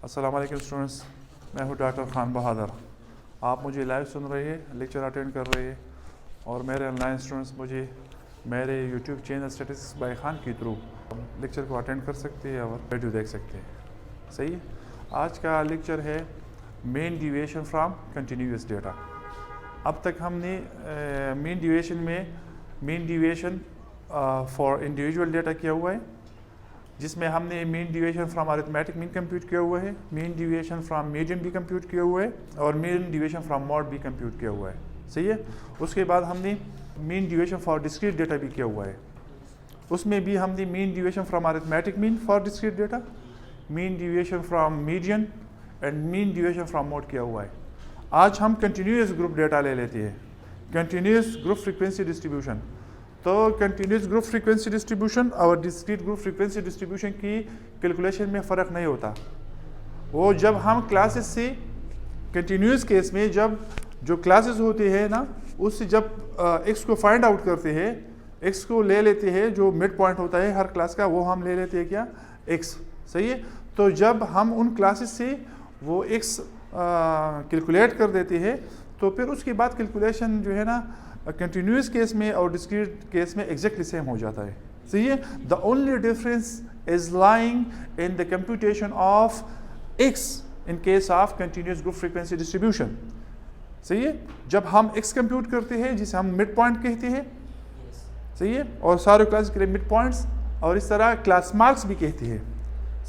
अस्सलाम वालेकुम स्टूडेंट्स, मैं हूं डॉक्टर खान बहादुर। आप मुझे लाइव सुन रहे हैं, लेक्चर अटेंड कर रहे हैं और मेरे ऑनलाइन स्टूडेंट्स मुझे मेरे YouTube channel statistics by Khan के थ्रू लेक्चर को अटेंड कर सकते हैं और वीडियो देख सकते हैं। सही है। आज का लेक्चर है main deviation from continuous data. अब तक हमने main deviation for individual data किया हुआ है, जिसमें हमने mean deviation from arithmetic mean compute किया हुआ है, मीन डिविएशन फ्रॉम मीडियन भी कंप्यूट किया हुआ है और मीन डिविएशन फ्रॉम मॉड भी कंप्यूट किया हुआ है। सही है। उसके बाद हमने mean deviation for discrete data भी किया हुआ है। उसमें भी हमने mean deviation from arithmetic mean for discrete data, mean deviation from median and mean deviation from mod किया हुआ है। आज हम कंटिन्यूस ग्रुप डेटा ले लेते हैं, कंटिन्यूस ग्रुप फ्रीक्वेंसी डिस्ट्रीब्यूशन। तो कंटिन्यूस ग्रुप फ्रीक्वेंसी डिस्ट्रीब्यूशन और डिस्क्रीट ग्रुप फ्रीक्वेंसी डिस्ट्रीब्यूशन की कैलकुलेशन में फ़र्क नहीं होता। वो जब हम क्लासेस से कंटिन्यूस केस में जब जो क्लासेस होते हैं ना, उससे जब एक्स को फाइंड आउट करते हैं, एक्स को ले लेते हैं, जो मिड पॉइंट होता है हर क्लास का वो हम ले लेते हैं क्या, एक्स। सही है। तो जब हम उन क्लासेस से वो एक्स कैलकुलेट कर देते हैं तो फिर उसके बाद कैलकुलेशन जो है ना कंटिन्यूस केस में और डिस्क्रीट केस में एग्जैक्टली सेम हो जाता है। सही है। The only difference is lying in the computation of x in case of continuous group frequency distribution. सही है। जब हम एक्स कंप्यूट करते हैं जिसे हम मिड पॉइंट कहते हैं, सही है, और सारे क्लास के लिए मिड पॉइंट्स और इस तरह क्लास मार्क्स भी कहते हैं।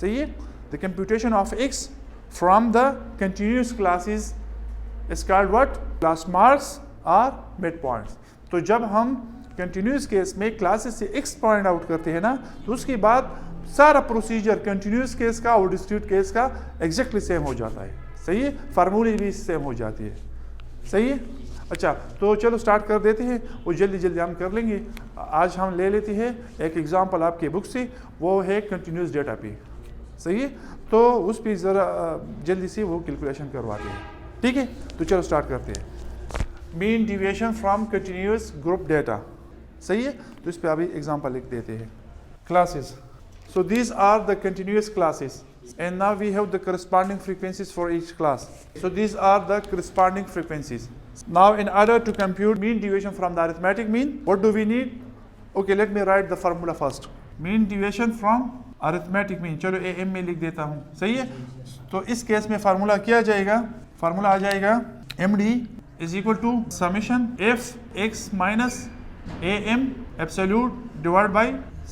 सही है। The computation of x from the continuous classes is called what, class marks और मिड पॉइंट्स। तो जब हम कंटिन्यूस केस में क्लासेस से एक्स पॉइंट आउट करते हैं ना, तो उसके बाद सारा प्रोसीजर कंटिन्यूस केस का और डिस्क्रीट केस का एग्जैक्टली सेम हो जाता है। सही है। फार्मूले भी सेम हो जाती है। सही है। अच्छा, तो चलो स्टार्ट कर देते हैं, वो जल्दी जल्दी हम कर लेंगे। आज हम ले लेते हैं एक एग्जांपल आपके बुक से, वो है कंटिन्यूस डेटा पे। सही है। तो उस पर ज़रा जल्दी से वो कैलकुलेशन करवाते हैं। ठीक है। तो चलो स्टार्ट करते हैं। Mean deviation from continuous group data. सही है। तो इस पर अभी एग्जांपल लिख देते हैं। Classes, so these are the continuous classes and now we have the corresponding frequencies for each class. So these are the corresponding frequencies. Now in order to compute mean deviation from the arithmetic mean, what do we need? Okay, let me write the formula first. Mean deviation from arithmetic mean, चलो AM में लिख देता हूँ। सही है। तो इस case में फार्मूला क्या जाएगा, फार्मूला आ जाएगा MD is equal to summation f x minus AM absolute divided by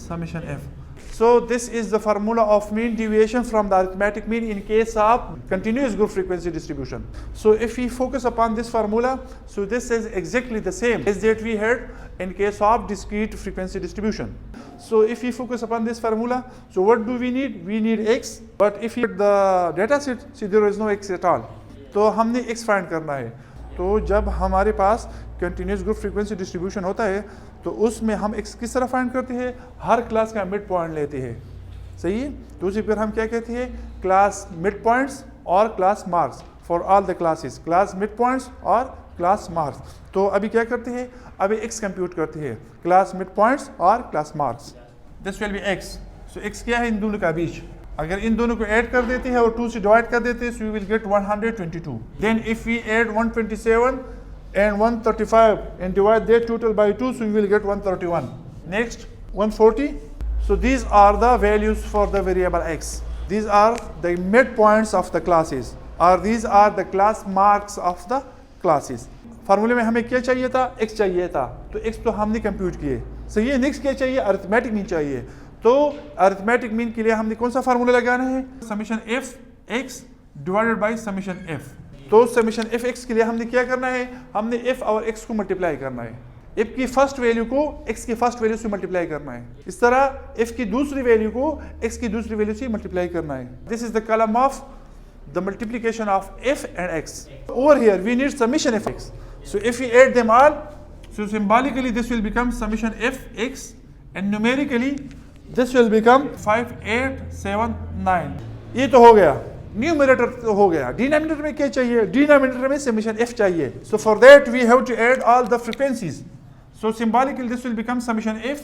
summation f. So this is the formula of mean deviation from the arithmetic mean in case of continuous group frequency distribution. So if we focus upon this formula, so this is exactly the same as that we had in case of discrete frequency distribution. So if we focus upon this formula, so what do we need? We need x, but if you get the data set, see there is no x at all. तो हमने x find करना है। तो जब हमारे पास continuous group frequency distribution होता है तो उसमें हम x किस तरह फाइंड करते हैं, हर क्लास का मिड पॉइंट लेते हैं। सही है। तो उसी पर हम क्या कहते हैं, क्लास मिड पॉइंट्स और class marks for all the classes, class mid points और क्लास मार्क्स। तो अभी क्या करते हैं, अभी x कंप्यूट करते हैं, क्लास मिड पॉइंट्स और class marks. This will be x। So x क्या है, इन दोनों का बीच। अगर इन दोनों को ऐड कर देते हैं और 2 से डिवाइड कर देते हैं, so we will get 122। Then if we add 127 and 135 and divide their total by 2, so we will get 131. Next 140. So these are the values for the variable x. These are the midpoints of the classes, or these are the class marks of the classes. फार्मूले में हमें क्या चाहिए था, x चाहिए था, तो x तो हमने कंप्यूट किए। सही है। नेक्स्ट क्या चाहिए, अरिथमेटिक मीन चाहिए। तो अरिथमेटिक मीन के लिए हमने कौन सा फार्मूला लगाना है, summation f x divided by summation f। तो समीशन एफ एक्स के लिए हमने क्या करना है, हमने एफ और एक्स को मल्टीप्लाई करना है। एफ की फर्स्ट वैल्यू को एक्स की फर्स्ट वैल्यू से मल्टीप्लाई करना है। इस तरह एफ की दूसरी वैल्यू को एक्स की दूसरी वैल्यू से मल्टीप्लाई करना है। This is the column of the multiplication of f and x. Over here we need summation f x. So if we add them all, so symbolically this will become summation f x and numerically this will become 5879। ये तो हो गया, numerator तो हो गया। Denominator में क्या चाहिए, डिनोमिनेटर में समीशन f चाहिए। So for that we have to add all the frequencies. So symbolically this will become summation f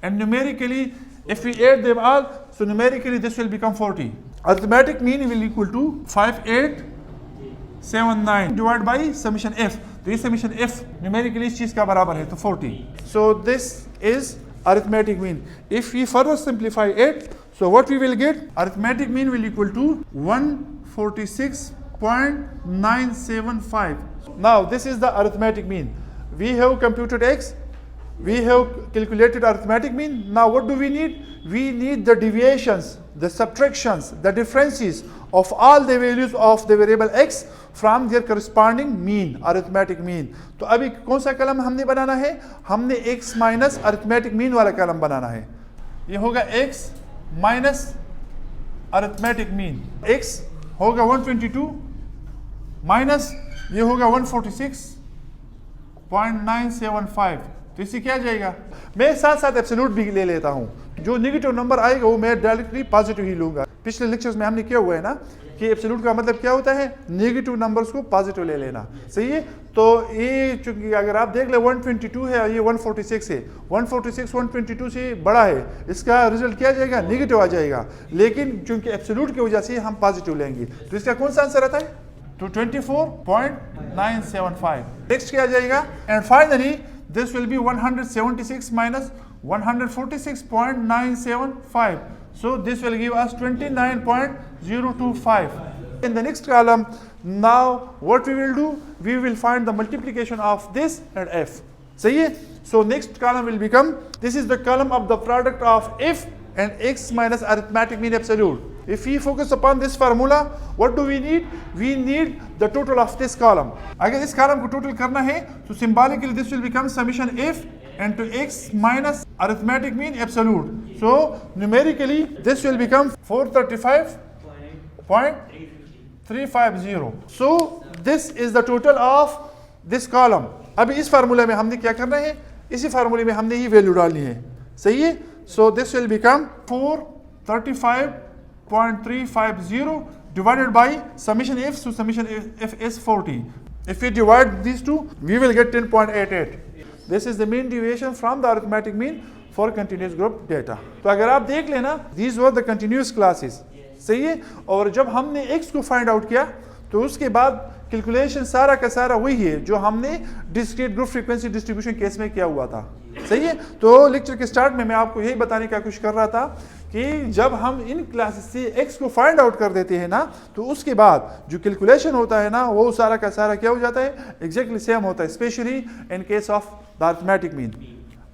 and numerically if we add them all, so numerically this will become 40. Arithmetic mean will equal to 5879 divide by summation f. तो ये summation F numerically इस चीज का बराबर है, तो 40। So this is arithmetic mean. If we further simplify it, so what we will get? Arithmetic mean will equal to 146.975. Now this is the arithmetic mean. We have computed x, we have calculated arithmetic mean. Now what do we need? We need the deviations, the subtractions, the differences of all the values of the variable x from their corresponding mean, arithmetic mean. तो अभी कौन सा कलम हमने बनाना है? हमने x minus arithmetic mean वाला कलम बनाना है। ये होगा x minus arithmetic mean. x होगा 122 माइनस ये होगा 146.975। तो इससे क्या जाएगा? मैं साथ साथ एब्सोल्यूट भी ले लेता हूं। जो नेगेटिव नंबर आएगा वो मैं डायरेक्टली पॉजिटिव ही लूंगा। पिछले लेक्चर्स में हमने किया हुआ है ना कि एब्सोल्यूट का मतलब क्या होता है? नेगेटिव नंबर्स को पॉजिटिव ले लेना, सही है। तो ये चूंकि अगर आप देख ले 122 है, ये 146 है, 146 122 से बड़ा है, इसका रिजल्ट क्या जाएगा? नेगेटिव आ जाएगा। लेकिन चूंकि एब्सोल्यूट की वजह से हम पॉजिटिव लेंगे, तो इसका कौन सा आंसर आता है? तो 24.975। नेक्स्ट क्या जाएगा? And finally this will be 176 minus 146.975. So this will give us 29.025. In the next column, now what we will do? We will find the multiplication of this and f. सही है? So next column will become, this is the column of the product of f and x minus arithmetic mean absolute. If we focus upon this formula, what do we need? We need the total of this column. अगर इस column को total करना है, तो symbolically this will become summation f into x minus arithmetic mean absolute. So numerically this will become 435.350. So this is the total of this column. अभी इस formula में हमने क्या करना है? इसी फार्मूले में हमने ये वैल्यू डालनी है, सही है। So this will become 435.350 divided by summation f, so summation f is 40. If we divide these two, we will get 10.88. This is the mean deviation from the arithmetic mean for continuous group data. तो अगर आप देख लेना, these were the continuous classes, सही है। और जब हमने x को फाइंड आउट किया, तो उसके बाद कैलकुलेशन सारा का सारा वही है जो हमने discrete group frequency distribution case में किया हुआ था, सही है। तो लेक्चर के स्टार्ट में मैं आपको यही बताने की कोशिश कर रहा था कि जब हम इन क्लासेस से x को फाइंड आउट कर देते हैं ना, तो उसके बाद जो कैलकुलेशन होता है ना, वो सारा का सारा क्या हो जाता है? एग्जैक्टली सेम होता है, specially in case of the arithmetic mean,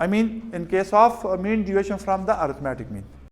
I mean in case of mean deviation from the arithmetic mean.